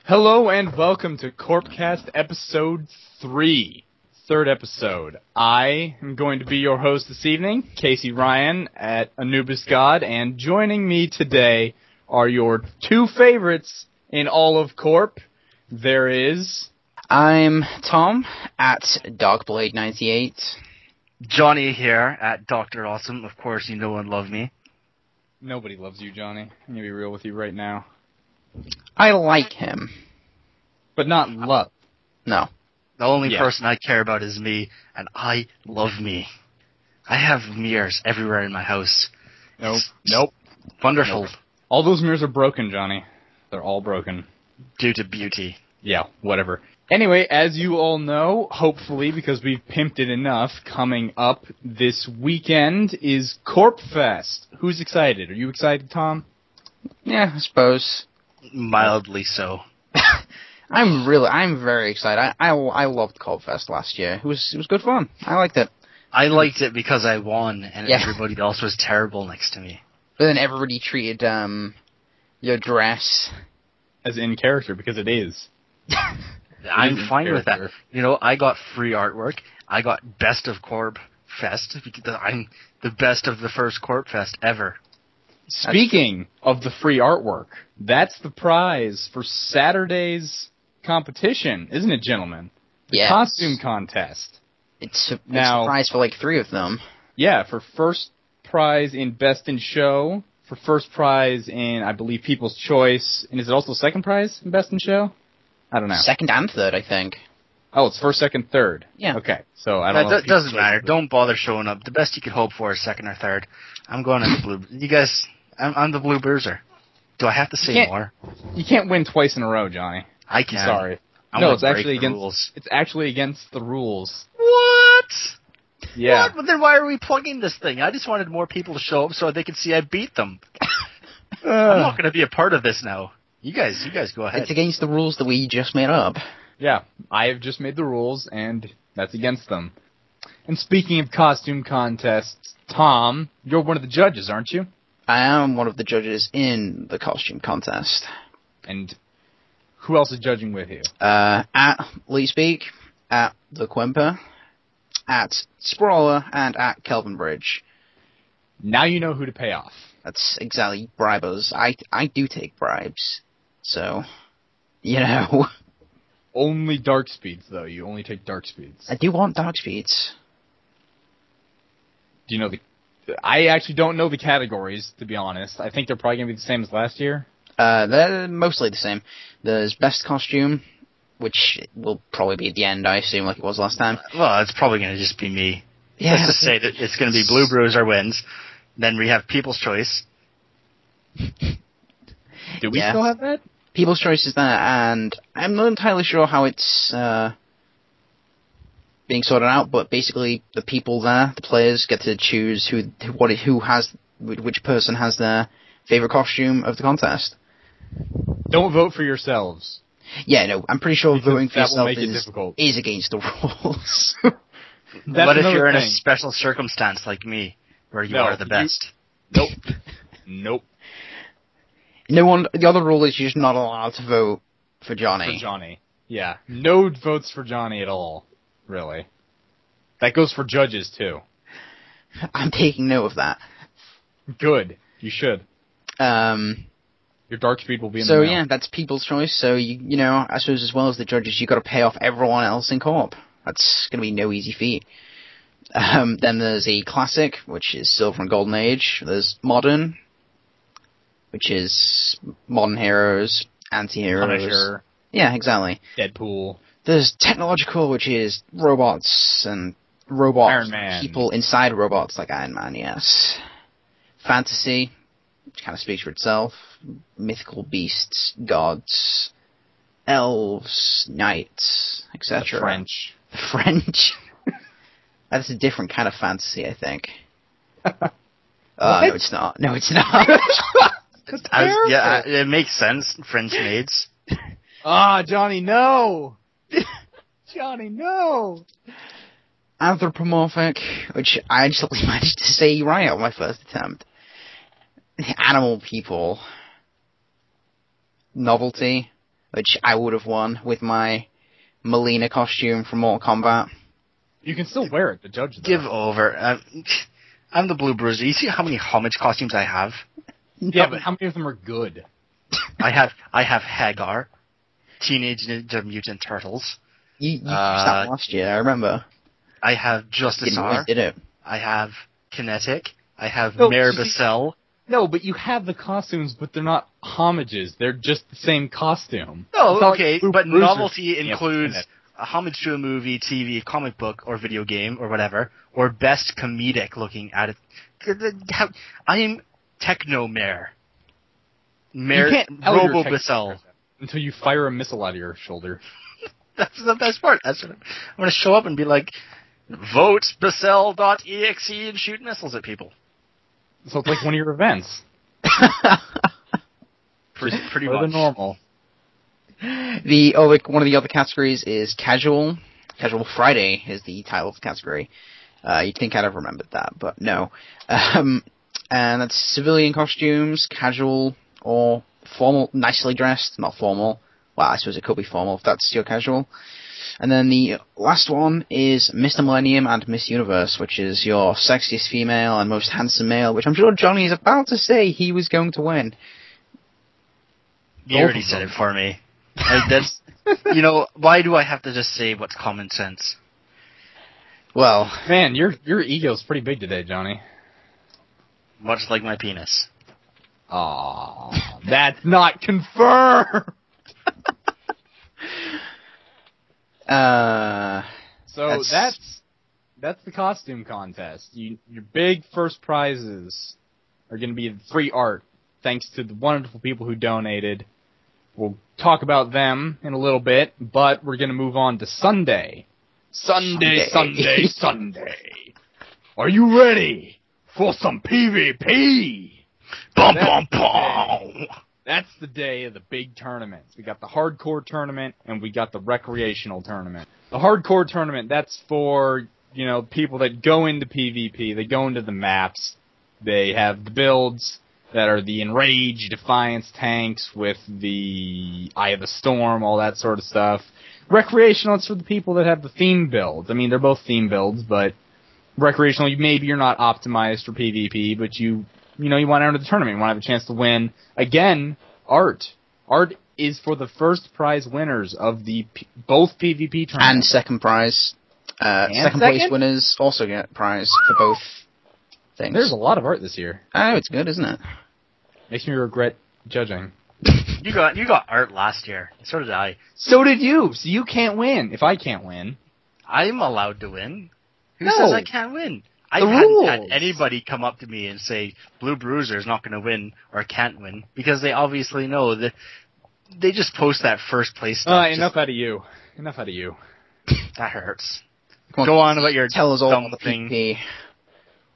Hello and welcome to CORPcast episode 3. Third episode. I am going to be your host this evening, Casey Ryan at Anubis God, and joining me today are your two favorites in all of Corp. There is... I'm Tom at Darkblade98. Johnny here at Dr. Awesome. Of course, you know and love me. Nobody loves you, Johnny. I'm going to be real with you right now. I like him. But not love. No. The only person I care about is me, and I love me. I have mirrors everywhere in my house. Nope. Wonderful. Nope. All those mirrors are broken, Johnny. They're all broken. Due to beauty. Yeah, whatever. Anyway, as you all know, hopefully, because we've pimped it enough, coming up this weekend is CORPfest. Who's excited? Are you excited, Tom? Yeah, I suppose. Mildly so. I'm very excited. I loved CORPfest last year. It was good fun. I liked it. I liked it because I won, and everybody else was terrible next to me. But then everybody treated your dress as in character, because it is. I'm fine with that. You know, I got free artwork. I got Best of Corp Fest because I'm the best of the first Corp Fest ever. Speaking of the free artwork, that's the prize for Saturday's competition, isn't it, gentlemen? The costume contest. It's a prize for like 3 of them. Yeah, for first prize in Best in Show, for first prize in, I believe, People's Choice, and is it also second prize in Best in Show? I don't know. Second and third, I think. Oh, it's first, second, third. Yeah. Okay, so I don't know. That doesn't matter. Don't bother showing up. The best you could hope for is second or third. I'm going as the blue. You guys, I'm the blue bruiser. Do I have to say more? You can't win twice in a row, Johnny. I can. Sorry. No, it's actually against rules. It's actually against the rules. What? Yeah. What? But then why are we plugging this thing? I just wanted more people to show up so they could see I beat them. I'm not going to be a part of this now. You guys go ahead. It's against the rules that we just made up. Yeah, I have just made the rules, and that's against them. And speaking of costume contests, Tom, you're one of the judges, aren't you? I am one of the judges in the costume contest. And who else is judging with you? At Lee Speak, at The Quimper, at Sprawler, and at Kelvin Bridge. Now you know who to pay off. That's exactly bribers. I do take bribes. So, you know. Only dark speeds, though. You only take dark speeds. I do want dark speeds. Do you know I actually don't know the categories, to be honest. I think they're probably going to be the same as last year. They're mostly the same. There's best costume, which will probably be at the end, I assume, like it was last time. Well, it's probably going to just be me. Yeah. Let's just say that it's going to be Blue Bruiser wins. Then we have People's Choice. Do we still have that? People's Choice is there, and I'm not entirely sure how it's being sorted out, but basically the people there, the players, get to choose which person has their favorite costume of the contest. Don't vote for yourselves. Yeah, no, I'm pretty sure voting for yourself is against the rules. What if you're in a special circumstance like me, where you are the best? Nope. The other rule is you're just not allowed to vote for Johnny. For Johnny. Yeah. No votes for Johnny at all, really. That goes for judges, too. I'm taking note of that. Good. You should. Your dark speed will be in the mail. So, yeah, that's People's Choice. So, you know, I suppose as well as the judges, you've got to pay off everyone else in Corp. That's going to be no easy feat. Then there's a Classic, which is Silver and Golden Age. There's Modern, which is modern heroes, anti-heroes. Punisher. Yeah, exactly. Deadpool. There's Technological, which is robots and robot Iron Man. People inside robots, like Iron Man, yes. Fantasy, which kind of speaks for itself. Mythical beasts, gods, elves, knights, etc. The French. The French. That's a different kind of fantasy, I think. No, it's not. No, it's not. Yeah, it makes sense. French maids. Johnny, no! Johnny, no! Anthropomorphic, which I actually managed to say right on my first attempt. Animal people. Novelty. which I would have won with my Melina costume from Mortal Kombat. You can still wear it, the judge, though. Give over. I'm the Blue Bruiser. You see how many homage costumes I have? Yeah, but how many of them are good? I have Hagar, Teenage Ninja Mutant Turtles. You used that last year, I remember. I have Justice Didn't R. win, did it? I have Kinetic. I have No, Mayor you see- Bassell. No, but you have the costumes, but they're not homages. They're just the same costume. Oh, It's not okay, like Blue but Bruiser- novelty Yeah, includes in it. a homage to a movie, TV, comic book, or video game, or whatever, or best comedic looking at it. I am Techno Mayor. You can't tell you're Robo Techno Bassell. until you fire a missile out of your shoulder. That's the best part. That's what I'm going to show up and be like, vote Bassell.exe and shoot missiles at people. So it's like one of your events. Pretty Or much. the normal. One of the other categories is casual. Casual Friday is the title of the category. You'd think I'd have remembered that, but no. And that's civilian costumes, casual or formal, nicely dressed, not formal. Well, I suppose it could be formal if that's your casual. And then the last one is Mr. Millennium and Miss Universe, which is your sexiest female and most handsome male, which I'm sure Johnny is about to say he was going to win. You already said it for me. That's, why do I have to just say what's common sense? Well, Man, your ego's pretty big today, Johnny. Much like my penis. Aw, that's not confirmed! So that's the costume contest. Your big first prizes are going to be free art, thanks to the wonderful people who donated. We'll talk about them in a little bit, but we're going to move on to Sunday. Sunday. Are you ready for some PvP? Bum, bum, bum! That's the day of the big tournaments. We got the hardcore tournament and we got the recreational tournament. The hardcore tournament, that's for, people that go into PvP. They go into the maps. They have the builds that are the Enrage, Defiance tanks with the Eye of the Storm, all that sort of stuff. Recreational, it's for the people that have the theme builds. I mean, they're both theme builds, but recreational, maybe you're not optimized for PvP, but you want to enter the tournament. You want to have a chance to win. Again, art. Art is for the first prize winners of both PvP tournaments. and second prize. Second place winners also get prize for both things. There's a lot of art this year. Oh, it's good, isn't it? Makes me regret judging. You got art last year. So did I. So did you. So you can't win if I can't win. I'm allowed to win. Who No. says I can't win? I The haven't rules. had anybody come up to me and say Blue Bruiser is not going to win or can't win because they obviously know that they just post that first place stuff. Enough out of you. That hurts. Come Go on about your tell us all dumb about the thing. PvP.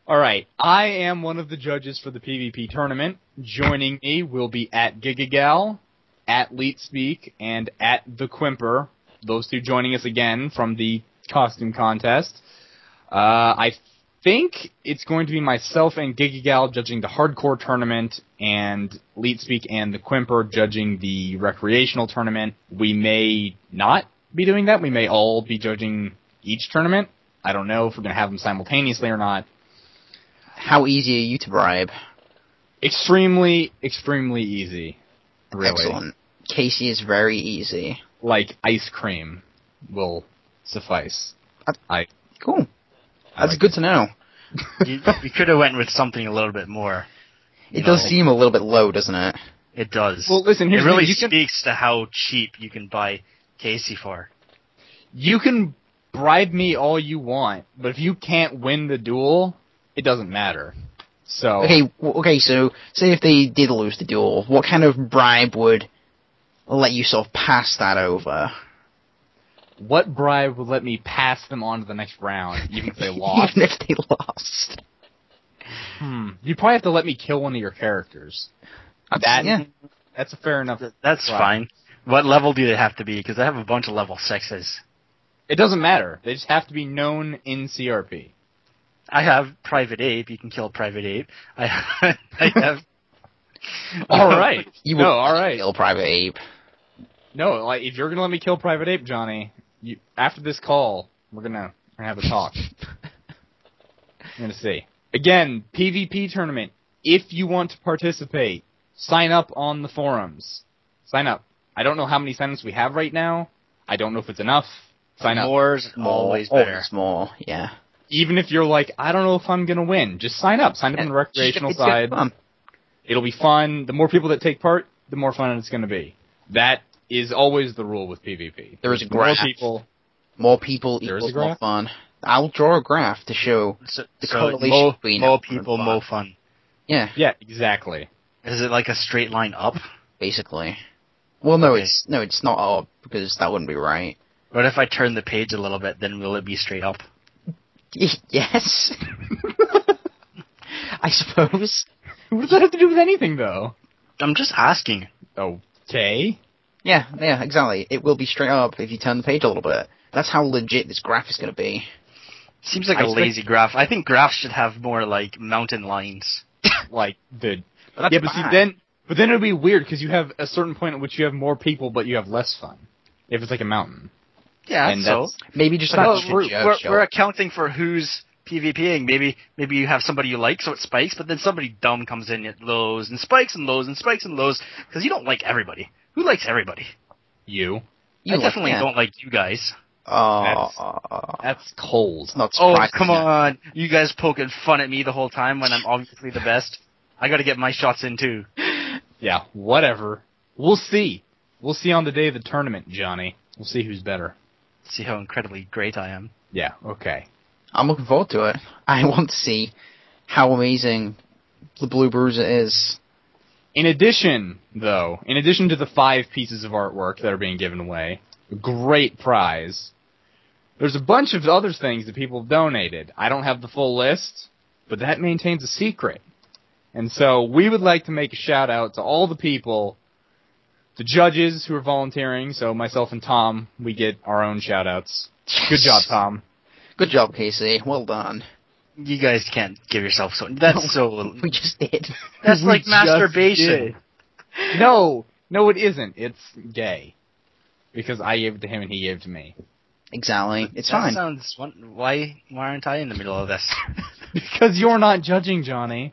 Alright, I am one of the judges for the PvP tournament. Joining me will be at Gigagal, at LeetSpeak, and at The Quimper. Those two joining us again from the costume contest. I think it's going to be myself and Gigagal judging the hardcore tournament, and LeetSpeak and The Quimper judging the recreational tournament. We may not be doing that. We may all be judging each tournament. I don't know if we're going to have them simultaneously or not. How easy are you to bribe? Extremely, extremely easy. Really. Excellent. Casey is very easy. Like ice cream will suffice. Cool. That's good to know. You could have went with something a little bit more. It does seem a little bit low, doesn't it? It does. Well, listen, here's it really the thing. speaks to how cheap you can buy Casey for. You can bribe me all you want, but if you can't win the duel, it doesn't matter. So Okay, so say if they did lose the duel, what kind of bribe would let you sort of pass that over? what bribe would let me pass them on to the next round, even if they lost? Even if they lost. You'd probably have to let me kill one of your characters. That's a fair enough. That's bribe. fine. What level do they have to be? Because I have a bunch of level 6s. It doesn't matter. They just have to be known in CRP. I have Private Ape. You can kill Private Ape. I have All right. You would all right. kill Private Ape. No, like, if you're gonna let me kill Private Ape, Johnny, after this call, we're gonna have a talk. We're gonna see. Again, PvP tournament. If you want to participate, sign up on the forums. Sign up. I don't know how many signups we have right now. I don't know if it's enough. Sign up. More's always better. Always more, yeah. Even if you're like, I don't know if I'm gonna win, just sign up. Sign up on the recreational side. Fun. It'll be fun. The more people that take part, the more fun it's gonna be. That is always the rule with PvP. There is a graph. More people equals more fun. I'll draw a graph to show the correlation between more people, more fun. Yeah. Yeah, exactly. Is it like a straight line up? Basically. Well, no, Okay. it's not up, because that wouldn't be right. But if I turn the page a little bit, then will it be straight up? Yes. I suppose. What does that have to do with anything, though? I'm just asking. Okay. Yeah, exactly. It will be straight up if you turn the page a little bit. That's how legit this graph is going to be. Seems like a lazy graph. I think graphs should have more, like, mountain lines. Like, the... But yeah, but see, then it'll be weird, because you have a certain point at which you have more people, but you have less fun. If it's like a mountain. Yeah, And so... Maybe just we're accounting for who's PvPing. Maybe you have somebody you like, so it spikes, but then somebody dumb comes in at lows, and spikes and lows, and spikes and lows, because you don't like everybody. Who likes everybody? You. I definitely don't like you guys. That's cold. Not surprising. Oh, come on. You guys poking fun at me the whole time when I'm obviously the best. I gotta get my shots in, too. Yeah, whatever. We'll see. We'll see on the day of the tournament, Johnny. We'll see who's better. See how incredibly great I am. Yeah, okay. I'm looking forward to it. I want to see how amazing the Blue Bruiser is. In addition to the 5 pieces of artwork that are being given away, a great prize, there's a bunch of other things that people have donated. I don't have the full list, but that maintains a secret. And so we would like to make a shout out to all the people, the judges who are volunteering. So myself and Tom, we get our own shout outs. Yes. Good job, Tom. Good job, Casey. Well done. You guys can't give yourself so... That's so... We just did. That's like We masturbation. No, it isn't. It's gay. Because I gave it to him and he gave it to me. Exactly. It's that fine. Sounds... Why aren't I in the middle of this? Because you're not judging, Johnny.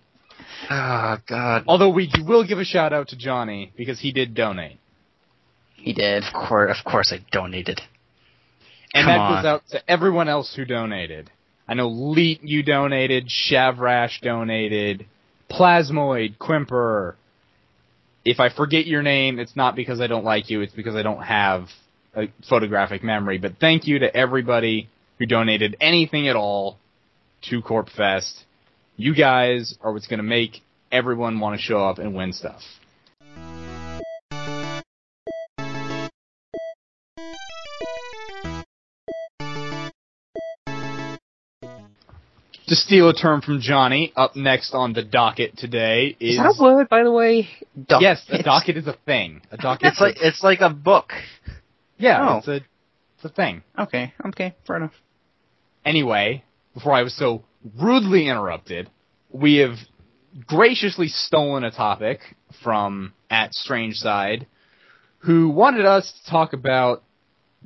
Oh, God. Although we will give a shout out to Johnny, because he did donate. He did. Of course I donated. And Come that on. goes out to everyone else who donated. I know Leet, you donated, Shavrash donated, Plasmoid, Quimper. If I forget your name, it's not because I don't like you, it's because I don't have a photographic memory. But thank you to everybody who donated anything at all to CorpFest. You guys are what's going to make everyone want to show up and win stuff. To steal a term from Johnny, up next on the docket today is... Is that a word, by the way? Docket. Yes, a docket is a thing. A docket It's like a book. Yeah, Oh. it's a thing. Okay, fair enough. Anyway, before I was so rudely interrupted, we have graciously stolen a topic from @StrangeSide, who wanted us to talk about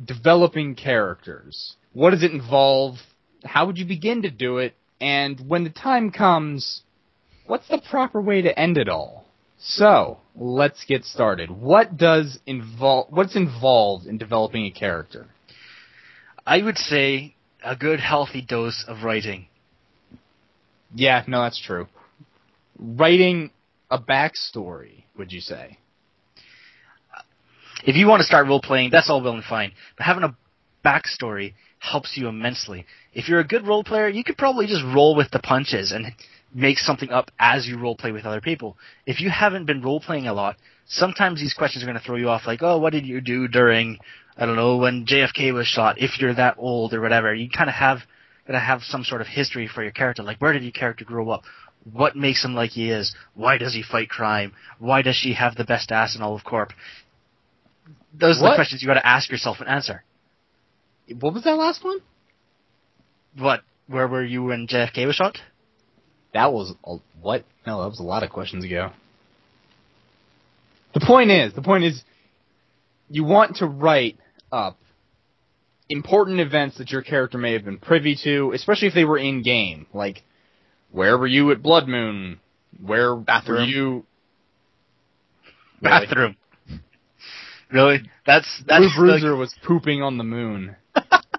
developing characters. What does it involve? How would you begin to do it? And when the time comes, what's the proper way to end it all? So, let's get started. What's involved in developing a character? I would say a good healthy dose of writing. Yeah, no, that's true. Writing a backstory, would you say? If you want to start role-playing, that's all well and fine. But having a backstory helps you immensely. If you're a good role player, you could probably just roll with the punches and make something up as you role play with other people. If you haven't been role playing a lot, sometimes these questions are going to throw you off, like, oh, what did you do during, I don't know, when JFK was shot, if you're that old or whatever. You kind of gotta have some sort of history for your character, like, where did your character grow up? What makes him like he is? Why does he fight crime? Why does she have the best ass in all of Corp? Those are the questions you gotta ask yourself and answer. What was that last one? What? Where were you when JFK was shot? That was what? No, that was a lot of questions ago. The point is, you want to write up important events that your character may have been privy to, especially if they were in-game. Like, where were you at Blood Moon? Where Bathroom. were you... Bathroom. Really? That's Blue Bruiser was pooping on the moon.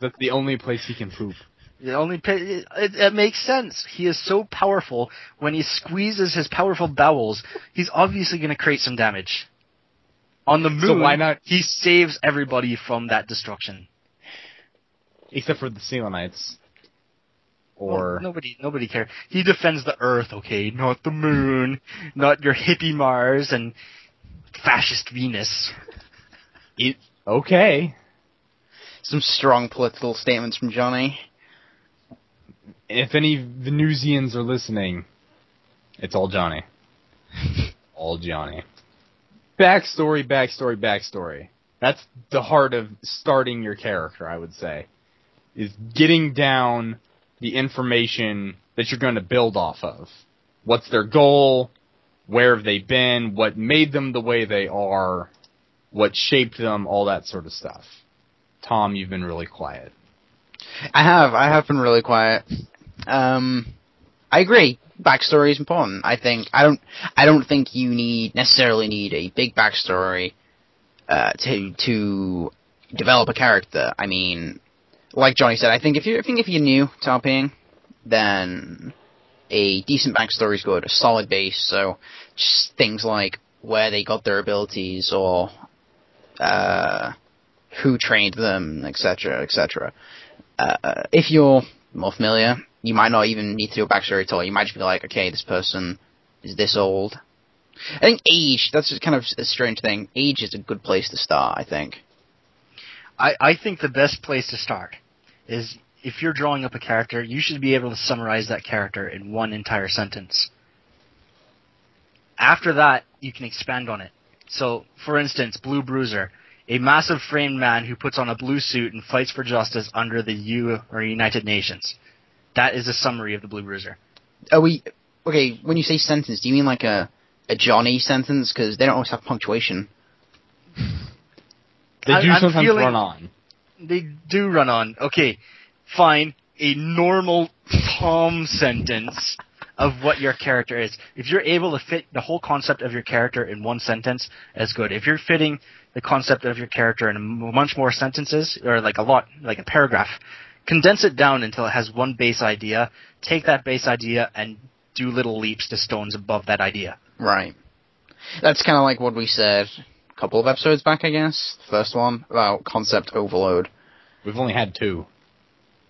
That's the only place he can poop. It makes sense. He is so powerful. When he squeezes his powerful bowels, he's obviously going to create some damage. On the moon, So why not? He saves everybody from that destruction. Except for the Selenites. Or... Well, nobody cares. He defends the Earth, okay? Not the moon. Not your hippie Mars and fascist Venus. Okay. Some strong political statements from Johnny. If any Venusians are listening, it's all Johnny. All Johnny. Backstory. That's the heart of starting your character, I would say. Is getting down the information that you're going to build off of. What's their goal? Where have they been? What made them the way they are? What shaped them? All that sort of stuff. Tom, you've been really quiet. I have been really quiet. I agree. Backstory is important. I don't think you necessarily need a big backstory to develop a character. I mean, like Johnny said, I think if you're new to RPing, then a decent backstory is good, a solid base. So just things like where they got their abilities or who trained them, etc., etc. If you're more familiar, you might not even need to do a backstory at all. You might just be like, okay, this person is this old. I think age, that's just kind of a strange thing. Age is a good place to start, I think. I think the best place to start is if you're drawing up a character, you should be able to summarize that character in one entire sentence. After that, you can expand on it. So, for instance, Blue Bruiser, a massive framed man who puts on a blue suit and fights for justice under the United Nations. That is a summary of the Blue Bruiser. Okay, when you say sentence, do you mean like a Johnny sentence? Because they don't always have punctuation. They do sometimes run on. They do run on. Okay, fine. A normal Tom sentence of what your character is. If you're able to fit the whole concept of your character in one sentence, that's good. If you're fitting the concept of your character in much more sentences, or like a paragraph, condense it down until it has one base idea, take that base idea and do little leaps to stones above that idea. Right. That's kind of like what we said a couple of episodes back, I guess. The first one, about concept overload. We've only had 2.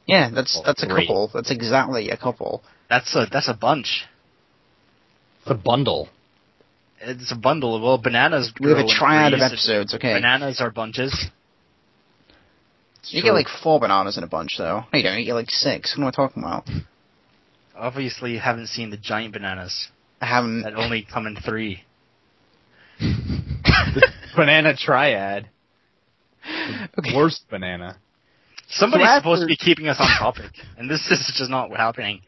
Yeah, that's a couple. That's exactly a couple. That's a bunch. It's a bundle. It's a bundle. Well, bananas We have a grow in triad of trees. episodes, okay. Bananas are bunches. You get like 4 bananas in a bunch, though. No, you don't. You get like 6. What am I talking about? Obviously, you haven't seen the giant bananas. I haven't. That only come in 3. The banana triad. Okay. Worst banana. Somebody's So supposed to be keeping us on topic, and this is just not happening.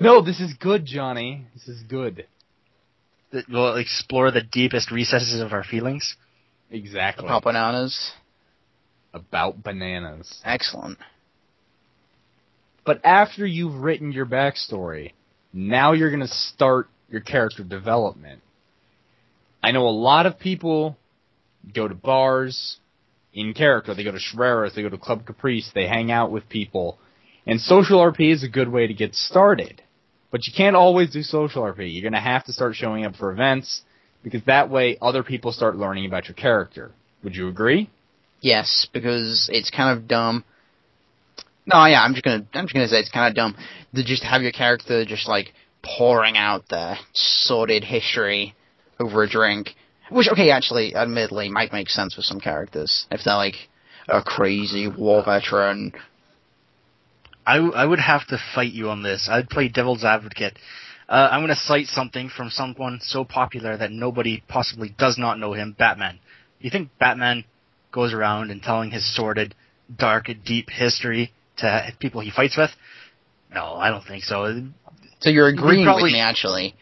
No, this is good, Johnny. This is good. We'll explore the deepest recesses of our feelings. Exactly. About bananas. About bananas. Excellent. But after you've written your backstory, now you're going to start your character development. I know a lot of people go to bars in character. They go to Schreras, they go to Club Caprice, they hang out with people. And social RP is a good way to get started. But you can't always do social RP. You're going to have to start showing up for events, because that way other people start learning about your character. Would you agree? Yes, because it's kind of dumb. No, yeah, I'm just gonna say it's kind of dumb to just have your character just like pouring out their sordid history over a drink. Which, okay, actually, admittedly, might make sense with some characters if they're like a crazy war veteran. I would have to fight you on this. I'd play devil's advocate. I'm going to cite something from someone so popular that nobody possibly does not know him, Batman. You think Batman goes around and telling his sordid, dark, deep history to people he fights with? No, I don't think so. So you're agreeing with me, actually.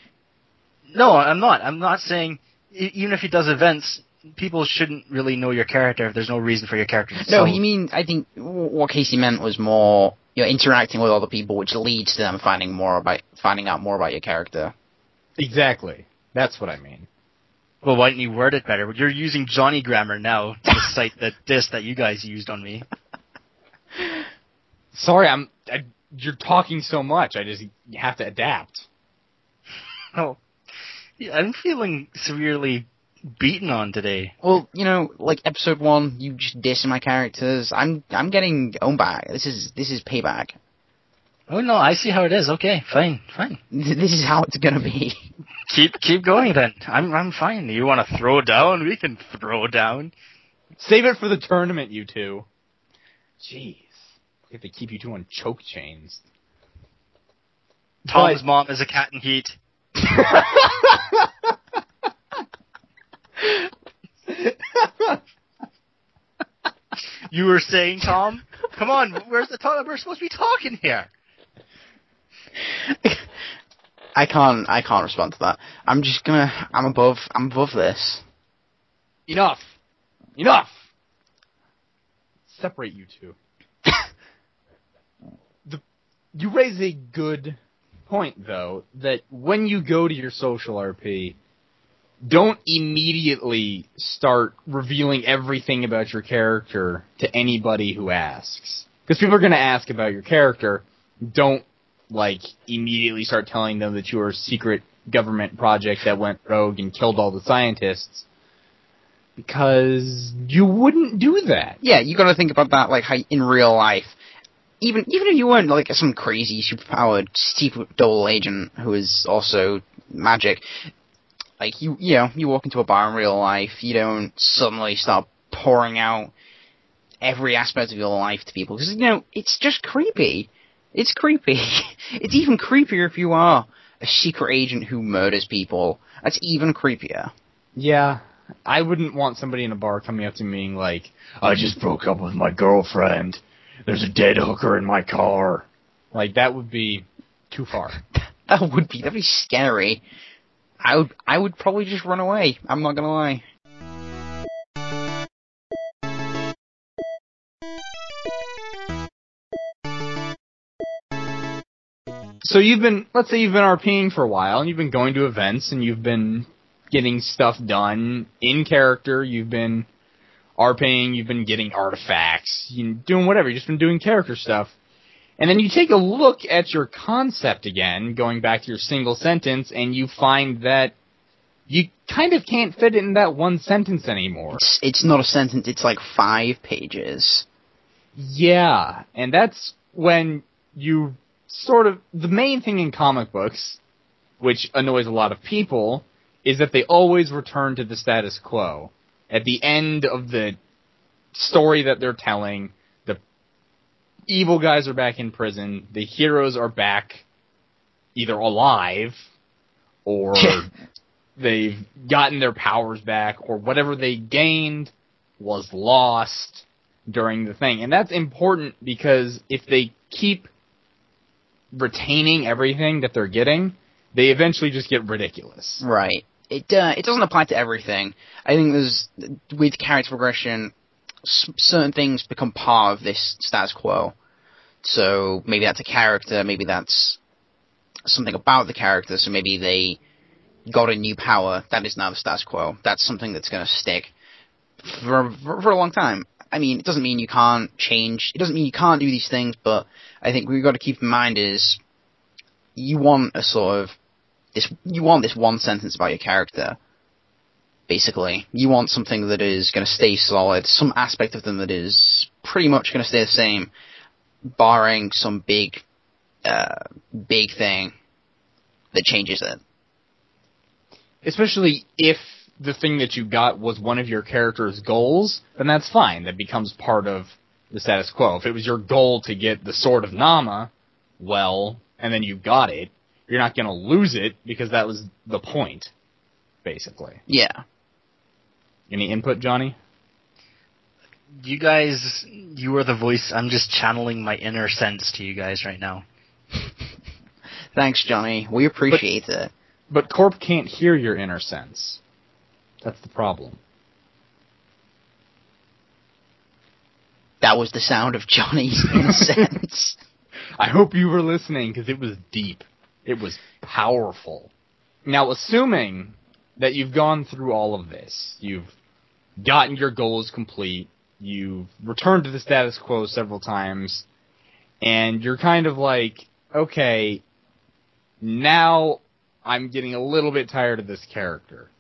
No, I'm not. I'm not saying, even if he does events, people shouldn't really know your character if there's no reason for your character to No, I think what Casey meant was more, interacting with other people, which leads to them finding out more about your character. Exactly. That's what I mean. Well, why didn't you word it better? You're using Johnny grammar now to cite the diss that you guys used on me. Sorry, you're talking so much. You have to adapt. Oh, yeah, I'm feeling severely beaten on today. Well, like episode 1, you just dissing my characters. I'm getting own back. This is payback. Oh no, I see how it is. Okay, fine. This is how it's gonna be. Keep going then. I'm fine. You want to throw down? We can throw down. Save it for the tournament, you two. Jeez, we have to keep you two on choke chains. Tom's mom is a cat in heat. You were saying, Tom? Come on, where's the talk? We're supposed to be talking here. I can't respond to that. I'm above this. Enough! Separate you two. You raise a good point, though, that when you go to your social RP, don't immediately start revealing everything about your character to anybody who asks. Because people are going to ask about your character. Don't, immediately start telling them that you're a secret government project that went rogue and killed all the scientists. Because you wouldn't do that. Yeah, you gotta think about that, how in real life. Even if you weren't, some crazy, superpowered, secret double agent who is also magic, you walk into a bar in real life, you don't suddenly start pouring out every aspect of your life to people. Because, it's just creepy. It's creepy. It's even creepier if you are a secret agent who murders people. That's even creepier. Yeah, I wouldn't want somebody in a bar coming up to me being like, I just broke up with my girlfriend. There's a dead hooker in my car. That would be too far. That'd be scary. I would probably just run away. I'm not gonna lie. So let's say you've been RPing for a while, and you've been going to events, and you've been getting stuff done in character, you've been RPing, you've been getting artifacts, doing whatever, you've just been doing character stuff. And then you take a look at your concept again, going back to your single sentence, and you find that you kind of can't fit it in that one sentence anymore. It's not a sentence, it's 5 pages. Yeah, and that's when you the main thing in comic books, which annoys a lot of people, is that they always return to the status quo. At the end of the story that they're telling, the evil guys are back in prison, the heroes are back either alive, or they've gotten their powers back, or whatever they gained was lost during the thing. And that's important because if they keep retaining everything that they're getting, they eventually just get ridiculous. Right. It doesn't apply to everything. I think with character progression, certain things become part of this status quo. So maybe that's a character, maybe that's something about the character, so maybe they got a new power, that is now the status quo. That's something that's going to stick for a long time. I mean, it doesn't mean you can't change, it doesn't mean you can't do these things, but I think what we've got to keep in mind is you want this one sentence about your character, basically. You want something that is going to stay solid, some aspect of them that is pretty much going to stay the same, barring some big thing that changes it. Especially if the thing that you got was one of your character's goals, then that's fine. That becomes part of the status quo. If it was your goal to get the Sword of Nama, well, and then you got it, you're not going to lose it because that was the point, basically. Yeah. Any input, Johnny? You guys, you are the voice. I'm just channeling my inner sense to you guys right now. Thanks, Johnny. We appreciate it. But Corp can't hear your inner sense. That's the problem. that was the sound of Johnny, in a sense. I hope you were listening, because it was deep. It was powerful. Now, assuming that you've gone through all of this, you've gotten your goals complete, you've returned to the status quo several times, and you're kind of like, okay, now I'm getting a little bit tired of this character.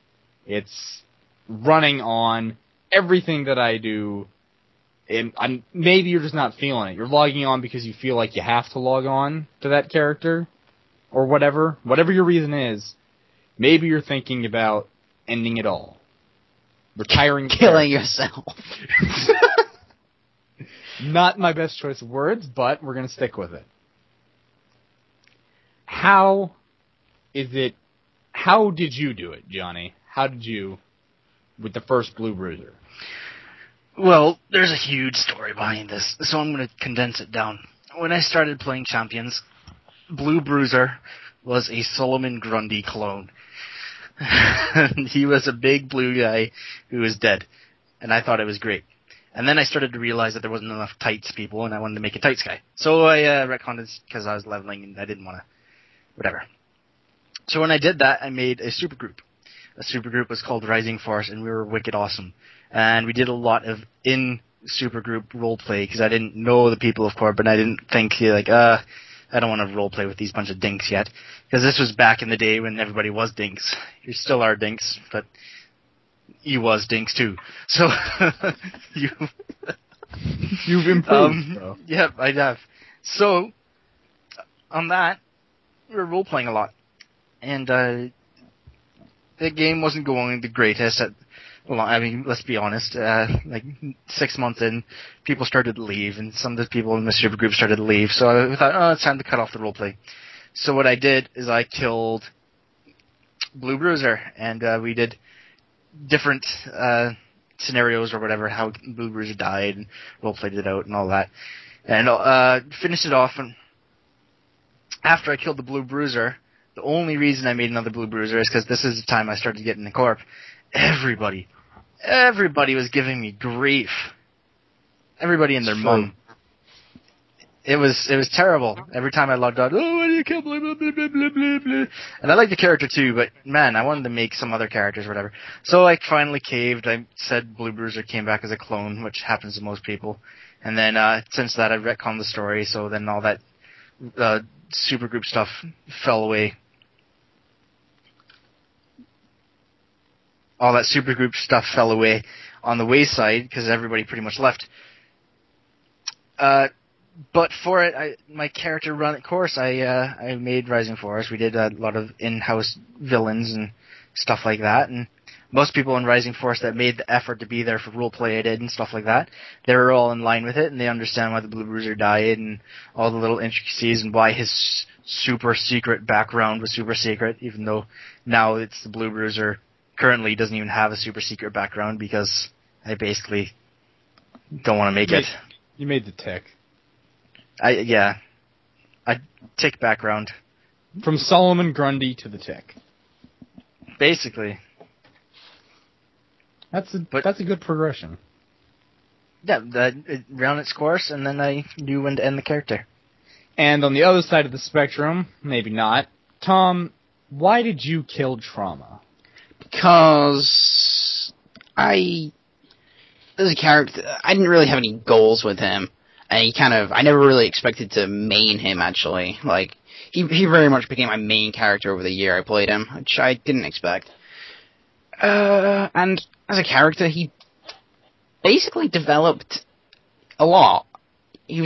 It's running on everything that I do, and maybe you're just not feeling it. You're logging on because you feel like you have to log on to that character, or whatever your reason is. Maybe you're thinking about ending it all. Retiring. Killing yourself. Not my best choice of words, but we're going to stick with it. How did you do it, Johnny? How did you, with the first Blue Bruiser? Well, there's a huge story behind this, so I'm going to condense it down. When I started playing Champions, Blue Bruiser was a Solomon Grundy clone. He was a big blue guy who was dead, and I thought it was great. And then I started to realize that there wasn't enough tights people, and I wanted to make a tights guy. So I retconned it because I was leveling, and I didn't want to, whatever. So when I did that, I made a supergroup. A supergroup was called Rising Force, and we were wicked awesome. And we did a lot of in-supergroup roleplay, because I didn't know the people of Corp, and I didn't think, I don't want to roleplay with these bunch of dinks yet. Because this was back in the day when everybody was dinks. You still are dinks, but you was dinks too. So, You've improved, though. Yep, I have. So, on that, we were role-playing a lot. And the game wasn't going the greatest. Let's be honest. 6 months in, people started to leave, and some of the people in the supergroup started to leave. So I thought, it's time to cut off the roleplay. So what I did is I killed Blue Bruiser, and we did different scenarios or whatever, how Blue Bruiser died, and roleplayed it out and all that. And finished it off, and after I killed the Blue Bruiser, the only reason I made another Blue Bruiser is because this is the time I started getting the Corp. Everybody was giving me grief. Everybody and their mum. It was terrible. Every time I logged on, why do you kill blah, blah, blah, blah, blah, blah, blah. And I like the character too, but man, I wanted to make some other characters or whatever. So I finally caved. I said Blue Bruiser came back as a clone, which happens to most people. And then since that, I retconned the story, so then all that supergroup stuff fell away. All that supergroup stuff fell away on the wayside because everybody pretty much left. But for it, my character run course, I made Rising Force. We did a lot of in-house villains and stuff like that. And most people in Rising Force that made the effort to be there for roleplay I did and stuff like that, they were all in line with it, and they understand why the Blue Bruiser died and all the little intricacies and why his super secret background was super secret, even though now it's the Blue Bruiser currently doesn't even have a super secret background because I basically don't want to make it. You made the tick. I tick background. From Solomon Grundy to the tick. Basically. That's a good progression. Yeah, it ran its course, and then I knew when to end the character. And on the other side of the spectrum, maybe not, Tom, why did you kill Trauma? Because as a character, I didn't really have any goals with him. And I never really expected to main him, actually. Like, he very much became my main character over the year I played him, which I didn't expect. And as a character, he basically developed a lot. He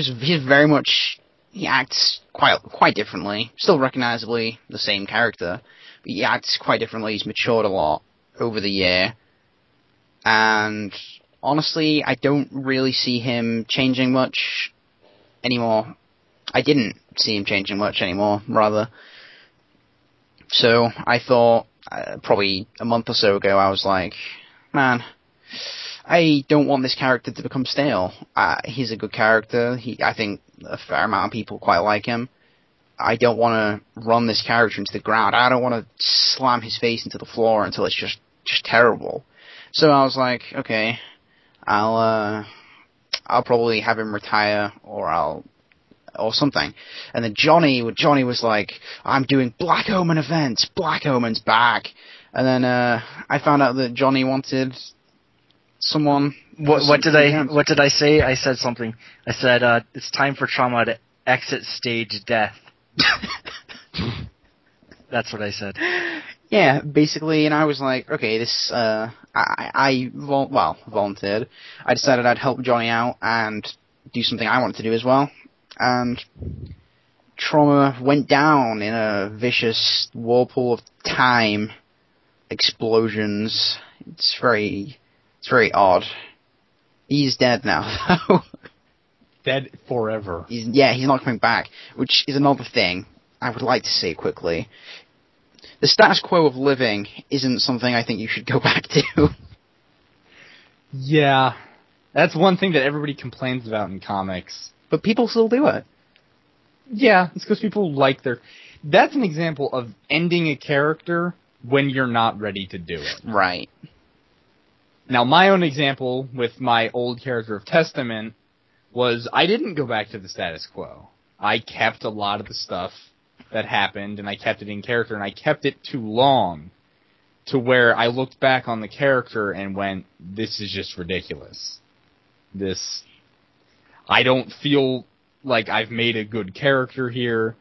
acts quite differently. Still recognizably the same character, but he acts quite differently. He's matured a lot over the year. And honestly, I don't really see him changing much anymore. I didn't see him changing much anymore, rather. So I thought, probably a month or so ago, I was like, man, I don't want this character to become stale. He's a good character. I think a fair amount of people quite like him. I don't want to run this character into the ground. I don't want to slam his face into the floor until it's just terrible. So I was like, okay, I'll I'll probably have him retire, or something. And then Johnny was like, I'm doing Black Omen events, Black Omen's back. And then I found out that Johnny wanted someone. What did I say? I said something. I said it's time for Trauma to exit stage death. That's what I said. Yeah, basically, and I was like, okay, this, I volunteered. I decided I'd help Johnny out and do something I wanted to do as well. And Trauma went down in a vicious whirlpool of time, explosions. It's very odd. He's dead now, though. Dead forever. He's not coming back, which is another thing I would like to say quickly. The status quo of living isn't something I think you should go back to. Yeah. That's one thing that everybody complains about in comics. But people still do it. Yeah, it's because people like their... That's an example of ending a character when you're not ready to do it. Right. Now, my own example with my old character of Testament was I didn't go back to the status quo. I kept a lot of the stuff that happened, and I kept it in character, and I kept it too long to where I looked back on the character and went, this is just ridiculous. I don't feel like I've made a good character here.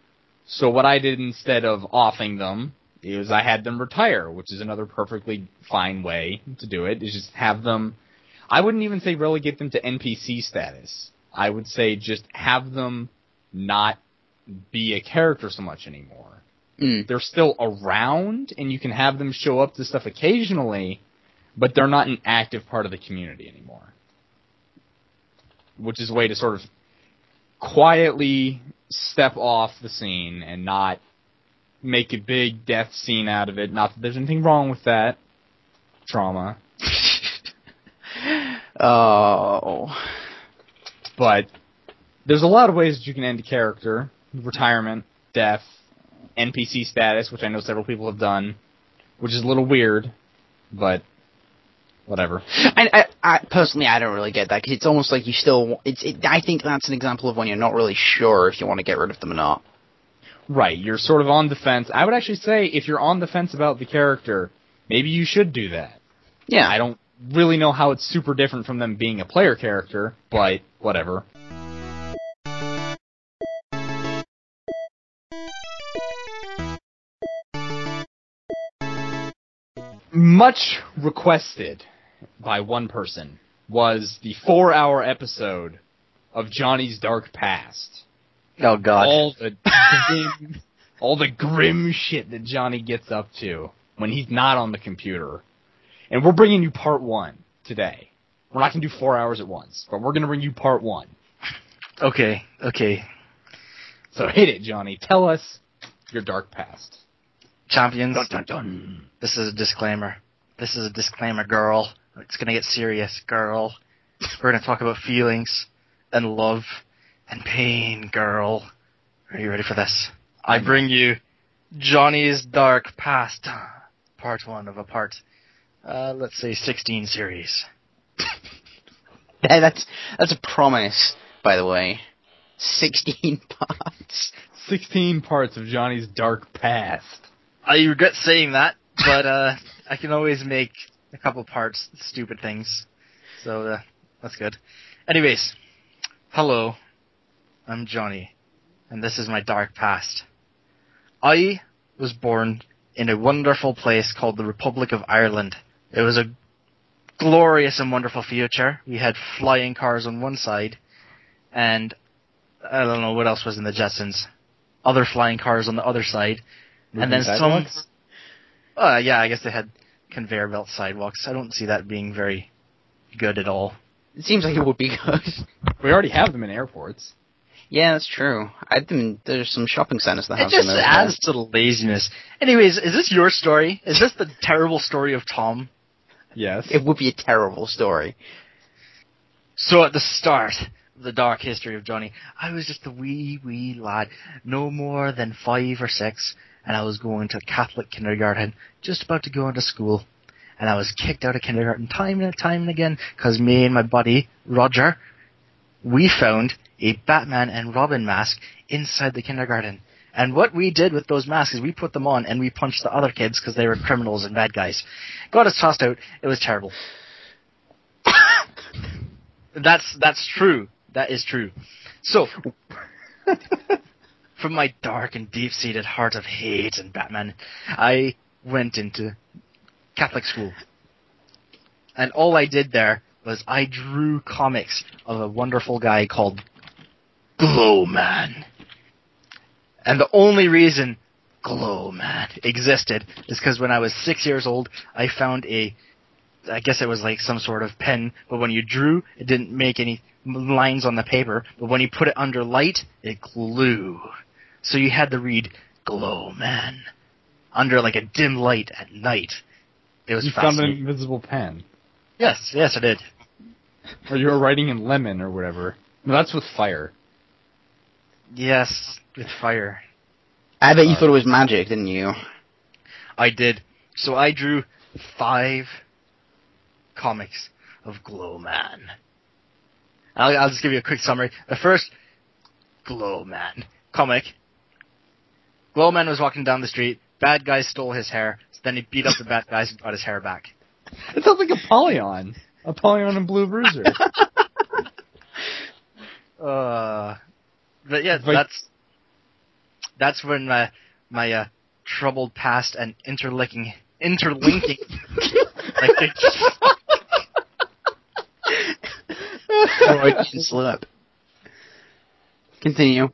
So what I did instead of offing them is I had them retire, which is another perfectly fine way to do it, is just have them... I wouldn't even say relegate them to NPC status. I would say just have them not be a character so much anymore. They're still around, and you can have them show up to stuff occasionally, but they're not an active part of the community anymore. Which is a way to sort of quietly step off the scene and not make a big death scene out of it. Not that there's anything wrong with that. Trauma. Oh. But there's a lot of ways that you can end a character. Retirement, death, NPC status, which I know several people have done, which is a little weird, but whatever. I personally, I don't really get that, because it's almost like you still... I think that's an example of when you're not really sure if you want to get rid of them or not. Right, you're sort of on the fence. I would actually say, if you're on the fence about the character, maybe you should do that. Yeah. I don't really know how it's super different from them being a player character, but whatever. Much requested by one person was the 4-hour episode of Johnny's Dark Past. Oh, God. All the grim shit that Johnny gets up to when he's not on the computer. And we're bringing you part 1 today. We're not going to do 4 hours at once, but we're going to bring you part 1. Okay. So hit it, Johnny. Tell us your dark past. Champions, Dun, dun, dun. This is a disclaimer. This is a disclaimer, girl. It's going to get serious, girl. We're going to talk about feelings and love and pain, girl. Are you ready for this? I bring you Johnny's Dark Past, part 1 of a part, let's say 16 series. Yeah, that's a promise, by the way. 16 parts. 16 parts of Johnny's Dark Past. I regret saying that, but I can always make a couple parts stupid things. So that's good. Anyways, hello, I'm Johnny, and this is my dark past. I was born in a wonderful place called the Republic of Ireland. It was a glorious and wonderful future. We had flying cars on one side, and I don't know what else was in the Jetsons. Other flying cars on the other side. And then some... yeah, I guess they had conveyor belt sidewalks. I don't see that being very good at all. It seems like it would be good. We already have them in airports. Yeah, that's true. There's some shopping centers that have It just them. adds to the laziness. Anyways, is this your story? Is this the terrible story of Tom? Yes. It would be a terrible story. So at the start of the dark history of Johnny, I was just a wee lad, no more than 5 or 6, and I was going to Catholic kindergarten, just about to go into school. And I was kicked out of kindergarten time and time and again, because me and my buddy, Roger, we found a Batman and Robin mask inside the kindergarten. And what we did with those masks is we put them on and we punched the other kids because they were criminals and bad guys. Got us tossed out. It was terrible. That's true. That is true. So, from my dark and deep-seated heart of hate and Batman, I went into Catholic school. And all I did there was I drew comics of a wonderful guy called Glowman. And the only reason Glowman existed is because when I was 6 years old, I found I guess it was like some sort of pen, but when you drew, it didn't make any lines on the paper, but when you put it under light, it glue. So you had to read Glowman under like a dim light at night. It was fascinating. You found an invisible pen. Yes, I did. Or you were writing in lemon or whatever. No, that's with fire. Yes, with fire. I bet you thought it was magic, didn't you? I did. So I drew 5 comics of Glowman. I'll just give you a quick summary. The first Glowman comic. Glowman was walking down the street. Bad guys stole his hair. So then he beat up the bad guys and got his hair back. It sounds like Apollyon. Apollyon and Blue Bruiser. But yeah, that's when my troubled past and interlinking like Freudian slip. Continue.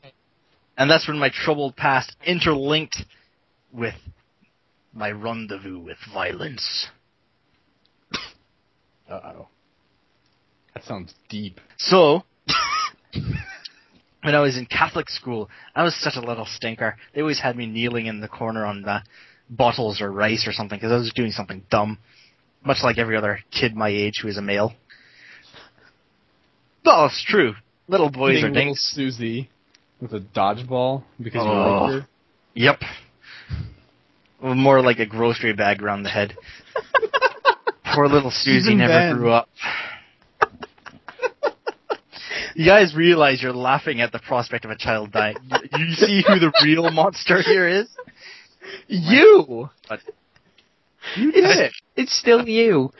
And that's when my troubled past interlinked with my rendezvous with violence. Uh-oh. That sounds deep. So, when I was in Catholic school, I was such a little stinker. They always had me kneeling in the corner on the bottles or rice or something because I was doing something dumb, much like every other kid my age who is a male. Oh, it's true. Little boys are little dinks. Susie with a dodgeball because you like her. Yep. Well, more like a grocery bag around the head. Poor little Susie Even never then. grew up. You guys realize you're laughing at the prospect of a child dying. You see who the real monster here is? You! But you did it. It's still you.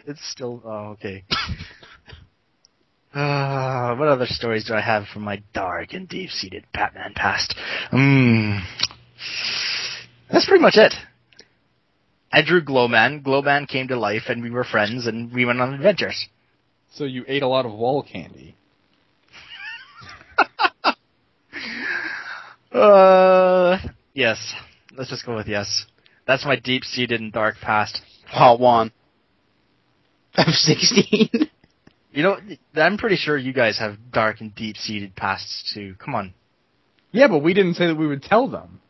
It's still... Oh, okay. What other stories do I have from my dark and deep-seated Batman past? That's pretty much it. I drew Glowman. Glowman came to life, and we were friends, and we went on adventures. So you ate a lot of wall candy. Yes. Let's just go with yes. That's my deep-seated and dark past. Part 1 of 16. You know, I'm pretty sure you guys have dark and deep-seated pasts, too. Come on. Yeah, but we didn't say that we would tell them.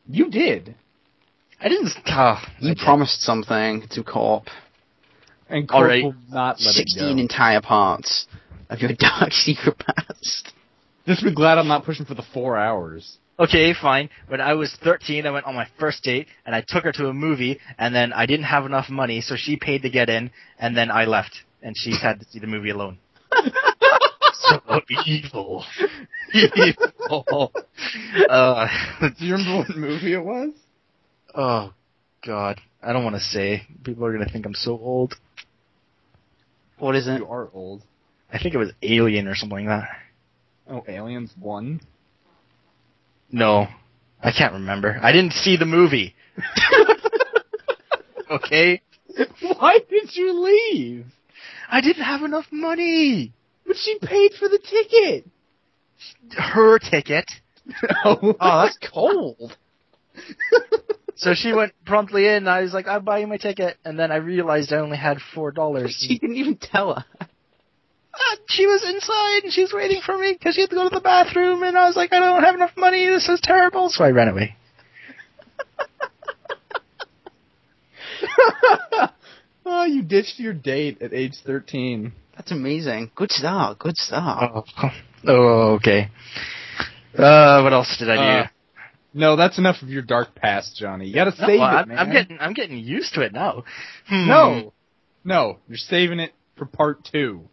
You did. I didn't... You promised something to Corp. And Corp Alright. will not let 16 it go. entire parts of your dark secret past. Just be glad I'm not pushing for the 4 hours. Okay, fine. When I was 13, I went on my first date, and I took her to a movie, and then I didn't have enough money, so she paid to get in, and then I left, and she had to see the movie alone. So evil. Evil. Do you remember what movie it was? Oh, God. I don't want to say. People are going to think I'm so old. What is it? You are old. I think it was Alien or something like that. Oh, Aliens 1? No. I can't remember. I didn't see the movie. Okay? Why did you leave? I didn't have enough money. But she paid for the ticket. Her ticket. Oh, that's cold. So she went promptly in, and I was like, I'll buy you my ticket. And then I realized I only had $4. She didn't even tell her. She was inside, and she was waiting for me, because she had to go to the bathroom, and I was like, I don't have enough money, this is terrible. So I ran away. Oh, you ditched your date at age 13. That's amazing. Good start. Good start. Oh, okay. What else did I do? No, that's enough of your dark past, Johnny. You gotta save it, man. I'm getting used to it now. No, you're saving it for part 2.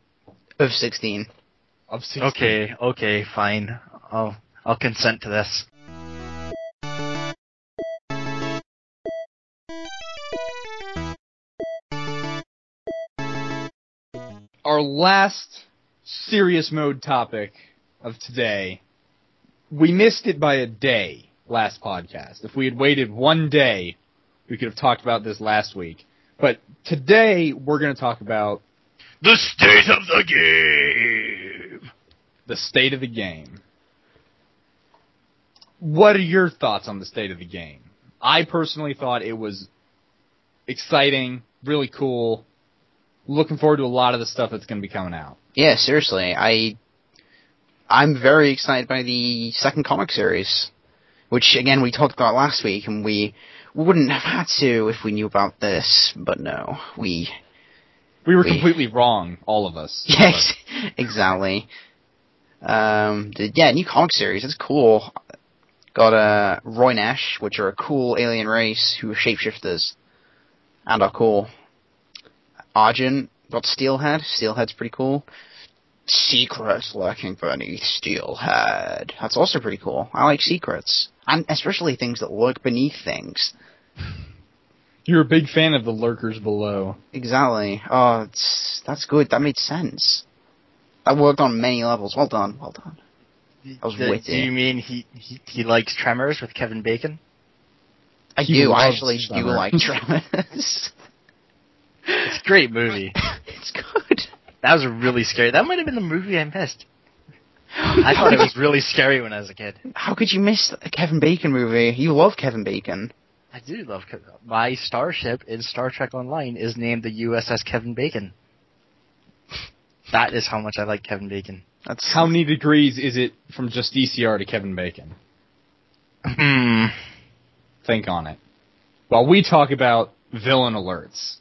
Of 16. of 16. Okay, fine. I'll consent to this. Our last serious mode topic of today, we missed it by a day last podcast. If we had waited one day, we could have talked about this last week. But today, we're going to talk about the state of the game. The state of the game. What are your thoughts on the state of the game? I personally thought it was exciting, really cool. Looking forward to a lot of the stuff that's going to be coming out. Yeah, seriously. I'm very excited by the second comic series, which, again, we talked about last week, and we wouldn't have had to if we knew about this, but no, we were completely wrong, all of us. Yes, exactly. New comic series, it's cool. Got Roy Nash, which are a cool alien race who are shapeshifters, and are cool. Argent, got Steelhead. Steelhead's pretty cool. Secrets lurking beneath Steelhead. That's also pretty cool. I like secrets. And especially things that lurk beneath things. You're a big fan of the lurkers below. Exactly. Oh, that's good. That made sense. That worked on many levels. Well done. That was witty. Do you mean he likes Tremors with Kevin Bacon? I actually do like Tremors. It's a great movie. It's good. That was really scary. That might have been the movie I missed. I thought it was really scary when I was a kid. How could you miss a Kevin Bacon movie? You love Kevin Bacon. I do love my starship in Star Trek Online is named the USS Kevin Bacon. That is how much I like Kevin Bacon. That's how many degrees is it from just DCR to Kevin Bacon? Think on it. While we talk about villain alerts.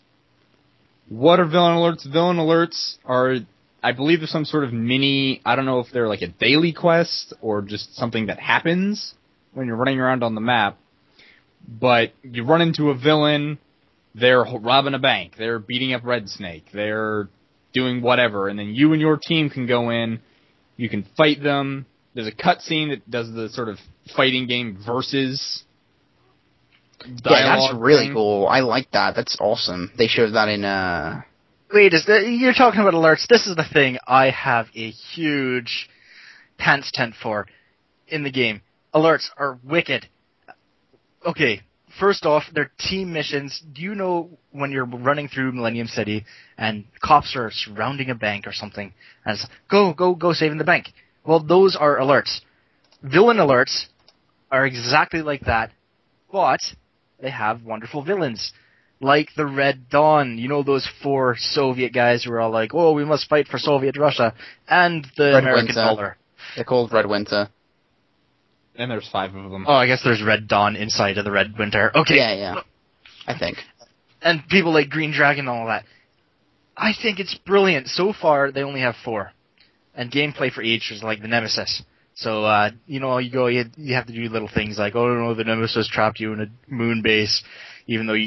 What are villain alerts? Villain alerts are, I believe, there's some sort of mini, I don't know if they're like a daily quest or just something that happens when you're running around on the map. But you run into a villain, they're robbing a bank, they're beating up Red Snake, they're doing whatever, and then you and your team can go in, you can fight them. There's a cutscene that does the sort of fighting game versus that's really thing. cool. I like that. That's awesome. They showed that in, Wait, you're talking about alerts. This is the thing I have a huge pants tent for in the game. Alerts are wicked. Okay, first off, they're team missions. Do you know when you're running through Millennium City and cops are surrounding a bank or something, and it's, go saving the bank? Well, those are alerts. Villain alerts are exactly like that, but they have wonderful villains. Like the Red Dawn, you know those 4 Soviet guys who are all like, oh, we must fight for Soviet Russia, and the Red American Winter. dollar. They're called Red Winter. And there's 5 of them. Oh, I guess there's Red Dawn inside of the Red Winter. Okay. Yeah. I think. And people like Green Dragon and all that. I think it's brilliant. So far, they only have 4. And gameplay for each is like the Nemesis. So, you have to do little things like, oh no, the Nemesis trapped you in a moon base, even though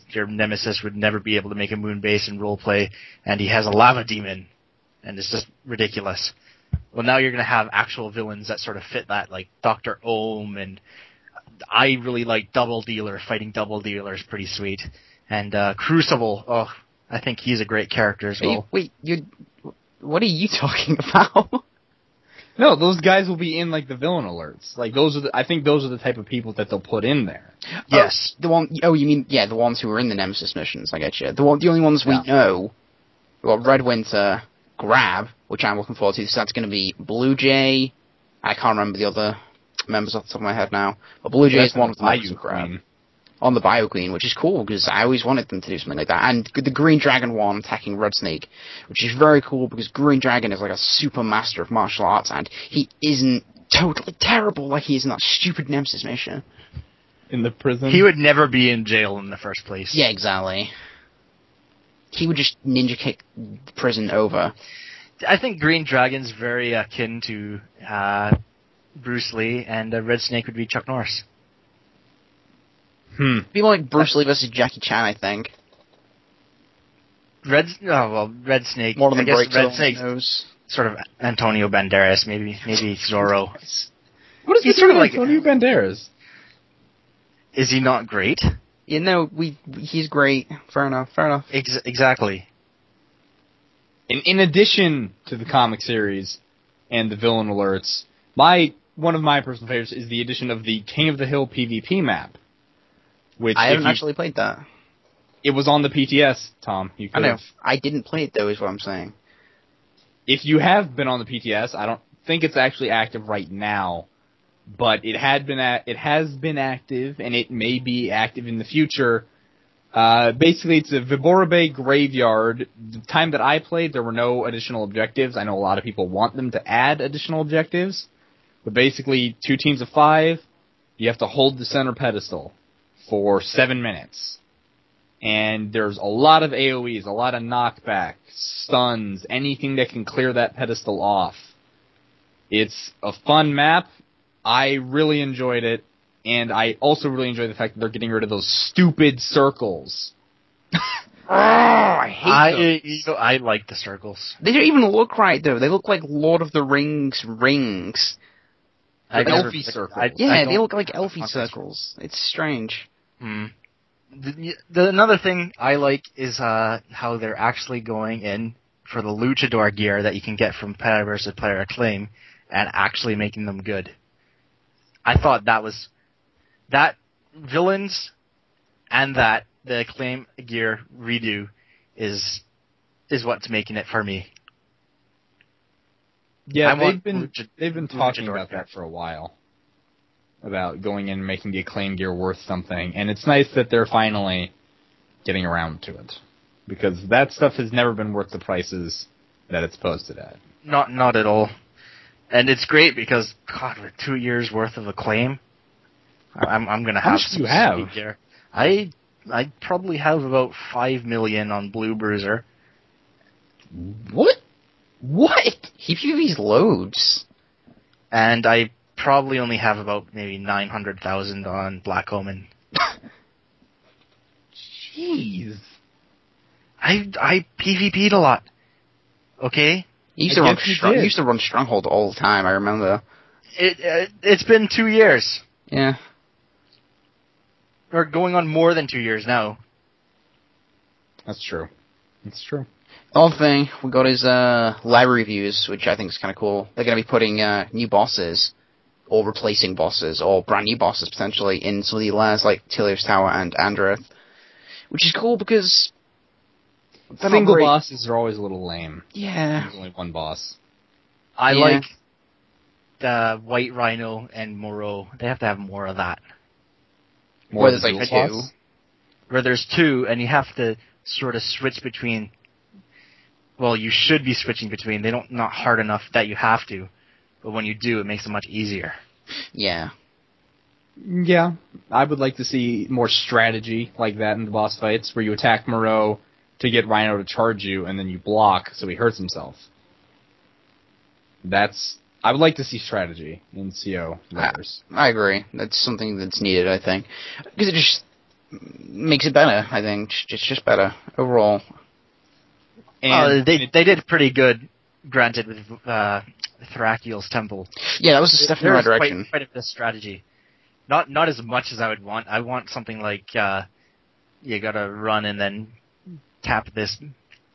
your Nemesis would never be able to make a moon base in roleplay, and he has a lava demon, and it's just ridiculous. Well, now you're going to have actual villains that sort of fit that, like Dr. Ohm, and I really like Double Dealer. Fighting Double Dealer is pretty sweet. And Crucible, I think he's a great character as well. Wait, what are you talking about? No, those guys will be in like the villain alerts. Like I think those are the type of people that they'll put in there. Yes. You mean the ones who are in the Nemesis missions, I get you. The only ones we know, we've got Red Winter, Grab, which I'm looking forward to, so that's going to be Blue Jay. I can't remember the other members off the top of my head now. But Blue Jay is one of the members of Grab. On the Bio Queen, which is cool, because I always wanted them to do something like that. And the Green Dragon one attacking Red Snake, which is very cool, because Green Dragon is like a super master of martial arts, and he isn't totally terrible like he is in that stupid Nemesis mission. In the prison? He would never be in jail in the first place. Yeah, exactly. He would just ninja kick the prison over. I think Green Dragon's very akin to Bruce Lee, and Red Snake would be Chuck Norris. People like Bruce Lee versus Jackie Chan, I think. Red Snake. One of them I guess breaks Red Snake's nose. sort of Antonio Banderas, maybe Zorro. What is He's he sort of like like- Antonio Banderas? Is he not great? He's great. Fair enough. Exactly. In addition to the comic series and the villain alerts, one of my personal favorites is the addition of the King of the Hill PvP map. Which I haven't actually played that. It was on the PTS, Tom. You I could know. have. I didn't play it though, is what I'm saying. If you have been on the PTS, I don't think it's actually active right now, but it has been active, and it may be active in the future. Basically, it's a Vibora Bay graveyard. The time that I played, there were no additional objectives. I know a lot of people want them to add additional objectives, but basically, 2 teams of 5, you have to hold the center pedestal for 7 minutes. And there's a lot of AoEs, a lot of knockback, stuns, anything that can clear that pedestal off. It's a fun map. I really enjoyed it. And I also really enjoy the fact that they're getting rid of those stupid circles. I hate them. I like the circles. They don't even look right though. They look like Lord of the Rings rings. Elfie circles. They look like Elfie circles. It's strange. Another thing I like is how they're actually going in for the luchador gear that you can get from player versus player acclaim and actually making them good. I thought that villains and that the acclaim gear redo is what's making it for me. Yeah, they've been talking luchador about gear. that for a while. About going in and making the acclaim gear worth something. And it's nice that they're finally getting around to it. Because that stuff has never been worth the prices that it's posted at. Not at all. And it's great because, God, with 2 years worth of acclaim, I'm gonna have How much do you have? sweet gear. I probably have about 5 million on Blue Bruiser. What? He PvPs loads. And I probably only have about maybe 900,000 on Black Omen. Jeez. I PvP'd a lot. Okay? You used to run Stronghold all the time, I remember. It's been 2 years. Yeah. Or going on more than 2 years now. That's true. It's true. The other thing we got is library reviews, which I think is kind of cool. They're going to be putting new bosses, or replacing bosses, or brand new bosses potentially in some of the lairs like Telios Tower and Andreth, which is cool because Single bosses are always a little lame. Yeah. There's only one boss. I like the White Rhino and Moreau. They have to have more of that. More Where than there's like dual two. boss? Where there's two, and you have to sort of switch between. Well, you should be switching between. They don't not hard enough that you have to, but when you do, it makes it much easier. Yeah. Yeah, I would like to see more strategy like that in the boss fights, where you attack Moreau to get Rhino to charge you, and then you block so he hurts himself. I would like to see strategy in CO layers. I agree. That's something that's needed, I think. Because it just makes it better, I think. It's just better overall. And they did pretty good, granted, with Thrakiel's Temple. Yeah, that was a step in the right There's direction. quite a bit of strategy. Not as much as I would want. I want something like you gotta run and then tap this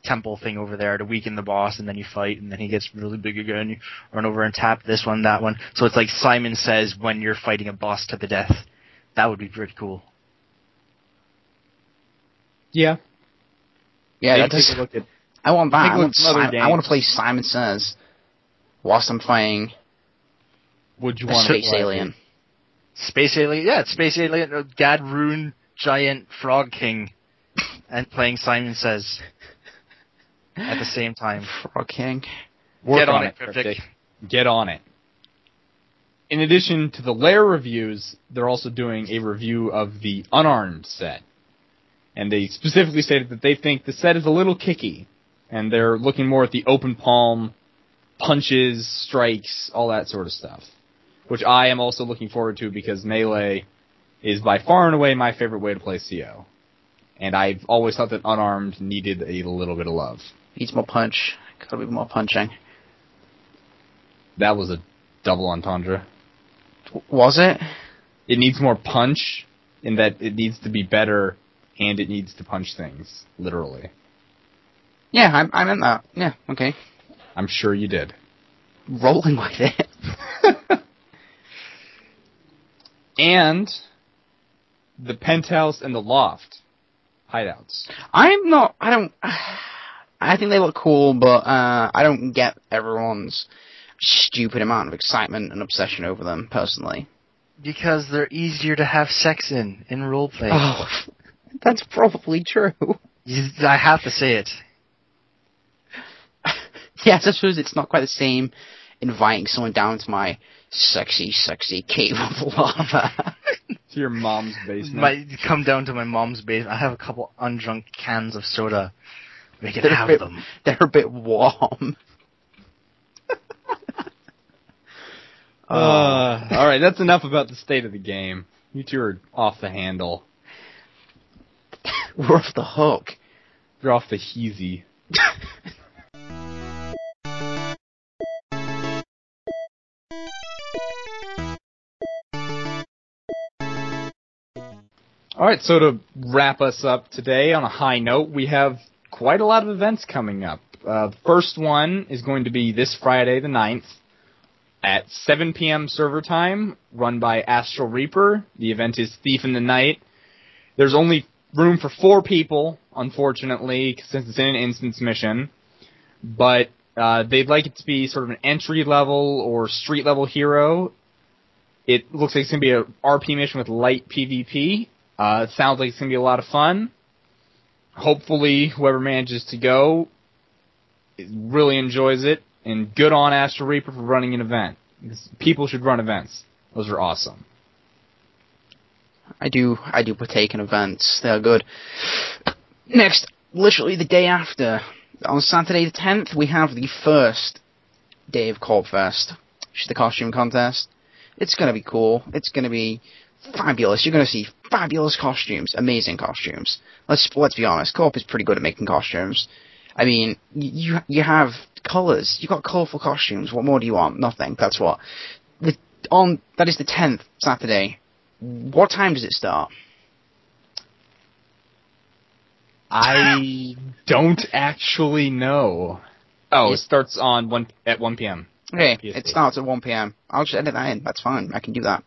temple thing over there to weaken the boss, and then you fight, and then he gets really big again. You run over and tap this one, that one. So it's like Simon Says when you're fighting a boss to the death. That would be pretty cool. Yeah. Yeah, Take that's. a look at I want that. take a look at some other I want to games. play Simon Says whilst I'm playing would you a want Space Alien. Space Alien, yeah, it's Space Alien, Gadroon, Giant Frog King, and playing Simon Says at the same time. Frog King. Work Get on on it, it, Cryptic. Get on it. In addition to the lair reviews, they're also doing a review of the unarmed set. And they specifically stated that they think the set is a little kicky, and they're looking more at the open palm, punches, strikes, all that sort of stuff. Which I am also looking forward to because Melee is by far and away my favorite way to play CO. And I've always thought that unarmed needed a little bit of love. Needs more punch. Gotta be more punching. That was a double entendre. Was it? It needs more punch in that it needs to be better and it needs to punch things, literally. Yeah, I meant that. Yeah, okay. I'm sure you did. Rolling with it. And the penthouse and the loft hideouts. I think they look cool, but I don't get everyone's stupid amount of excitement and obsession over them, personally. Because they're easier to have sex in roleplay. Oh, that's probably true. I have to say it. Yes, I suppose it's not quite the same inviting someone down to my sexy, sexy cave of lava. To your mom's basement. Might come down to my mom's basement. I have a couple undrunk cans of soda. We can have them. They're a bit warm. Alright, that's enough about the state of the game. You two are off the handle. We're off the hook. You're off the heezy. Alright, so to wrap us up today on a high note, we have quite a lot of events coming up. The first one is going to be this Friday the 9th at 7 p.m. server time, run by Astral Reaper. The event is Thief in the Night. There's only room for 4 people, unfortunately, since it's in an instance mission. But they'd like it to be sort of an entry-level or street-level hero. It looks like it's going to be a RP mission with light PvP. It sounds like it's going to be a lot of fun. Hopefully, whoever manages to go really enjoys it. And good on Astral Reaper for running an event. Because people should run events. Those are awesome. I do partake in events. They're good. Next, literally the day after, on Saturday the 10th, we have the first day of CORPfest, which is the costume contest. It's going to be cool. It's going to be fabulous. You're going to see fabulous costumes, amazing costumes. Let's be honest. Corp is pretty good at making costumes. I mean, you have colours. You got colourful costumes. What more do you want? Nothing. That's what. That is the 10th Saturday. What time does it start? I don't actually know. Oh, it starts at 1 p.m. Okay, PST. It starts at 1 p.m. I'll just edit that in. That's fine. I can do that.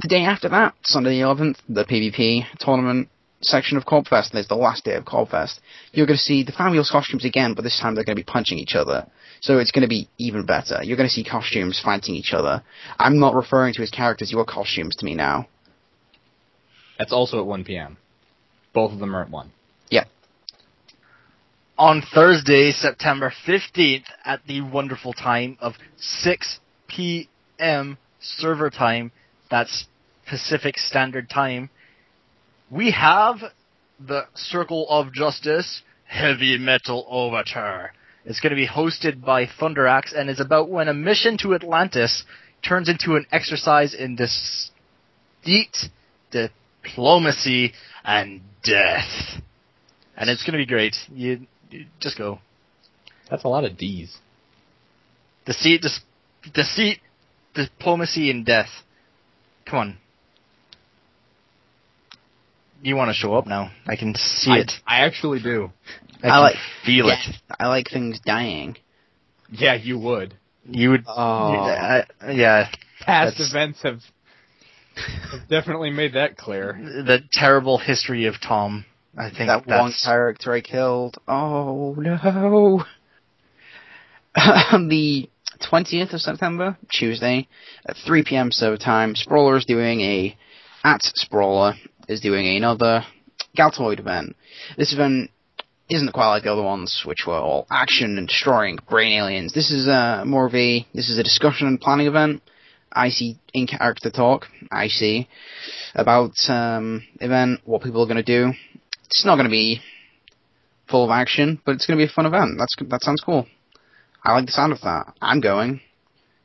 The day after that, Sunday the 11th, the PvP tournament section of CORPfest. There's the last day of CORPfest. You're going to see the fabulous costumes again, but this time they're going to be punching each other. So it's going to be even better. You're going to see costumes fighting each other. I'm not referring to his characters. Your costumes to me now. That's also at 1 p.m. Both of them are at 1. Yeah. On Thursday, September 15th, at the wonderful time of 6 p.m. server time, that's Pacific Standard Time, we have the Circle of Justice Heavy Metal Overture. It's going to be hosted by Thunderaxe and is about when a mission to Atlantis turns into an exercise in deceit, diplomacy, and death. And it's going to be great. You just go. That's a lot of D's. Deceit, diplomacy, and death. Come on. You want to show up now. I can see it. I actually do. I can feel it. I like things dying. Yeah, you would. You would. Oh. Yeah. Past events have definitely made that clear. The terrible history of Tom. I think that that's one character I killed. Oh no. On the 20th of September, Tuesday, at 3 p.m. server time, Sprawler is doing another Galtoid event. This event isn't quite like the other ones, which were all action and destroying brain aliens. This is this is a discussion and planning event. I see in-character talk. I see about event, what people are going to do. It's not going to be full of action, but it's going to be a fun event. That sounds cool. I like the sound of that. I'm going.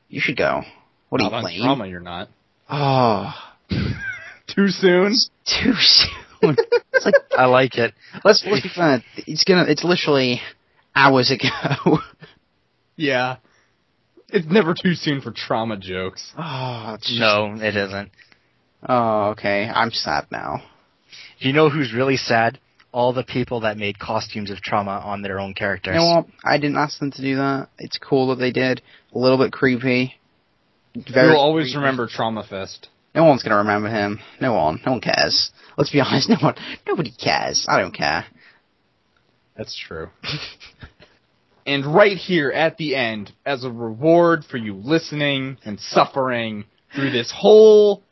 You should go. What are you playing? Trauma, you're not. Oh. Too soon? Too soon. It's like, I like it. Let's be fair. It's literally hours ago. Yeah. It's never too soon for trauma jokes. Oh, it's just... No, it isn't. Oh, okay. I'm sad now. You know who's really sad? All the people that made costumes of Trauma on their own characters. You know what? I didn't ask them to do that. It's cool that they did. A little bit creepy. You'll always remember Trauma Fest. No one's gonna remember him. No one. No one cares. Let's be honest. No one. Nobody cares. I don't care. That's true. And right here at the end, as a reward for you listening and suffering through this whole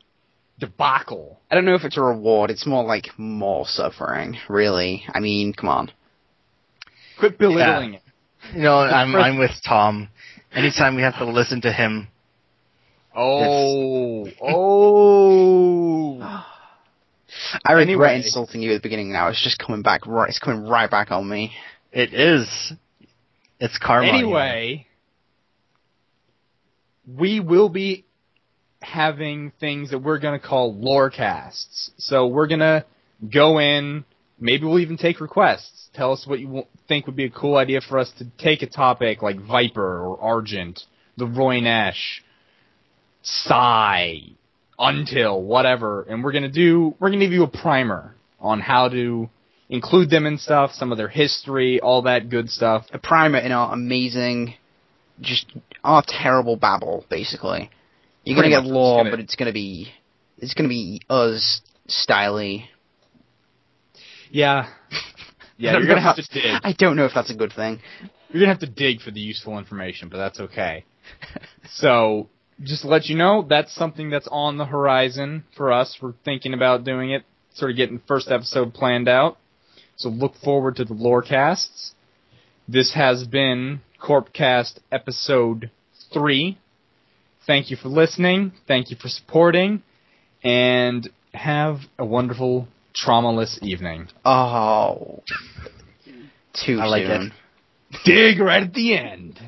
debacle. I don't know if it's a reward. It's more like more suffering, really. I mean, come on. Quit belittling it. You know, I'm with Tom. Anytime we have to listen to him. Oh. I regret Anyway. insulting you at the beginning now. It's just coming back right. It's coming right back on me. It is. It's karma. Anyway, we will be having things that we're going to call lore casts. So we're going to go in, maybe we'll even take requests. Tell us what you think would be a cool idea for us to take a topic like Viper or Argent, the Roy Nash, Psy, Until, whatever. And we're going to give you a primer on how to include them in stuff, some of their history, all that good stuff. A primer in our amazing, just our terrible babble, basically. You're gonna get lore, but it's gonna be us styly. Yeah. Yeah, you're gonna have to dig. I don't know if that's a good thing. You're gonna have to dig for the useful information, but that's okay. So, just to let you know, that's something that's on the horizon for us. We're thinking about doing it, sort of getting the first episode planned out. So look forward to the Lorecasts. This has been CORPcast episode 3. Thank you for listening. Thank you for supporting. And have a wonderful, traumaless evening. Oh. Too I like soon. it. Dig right at the end.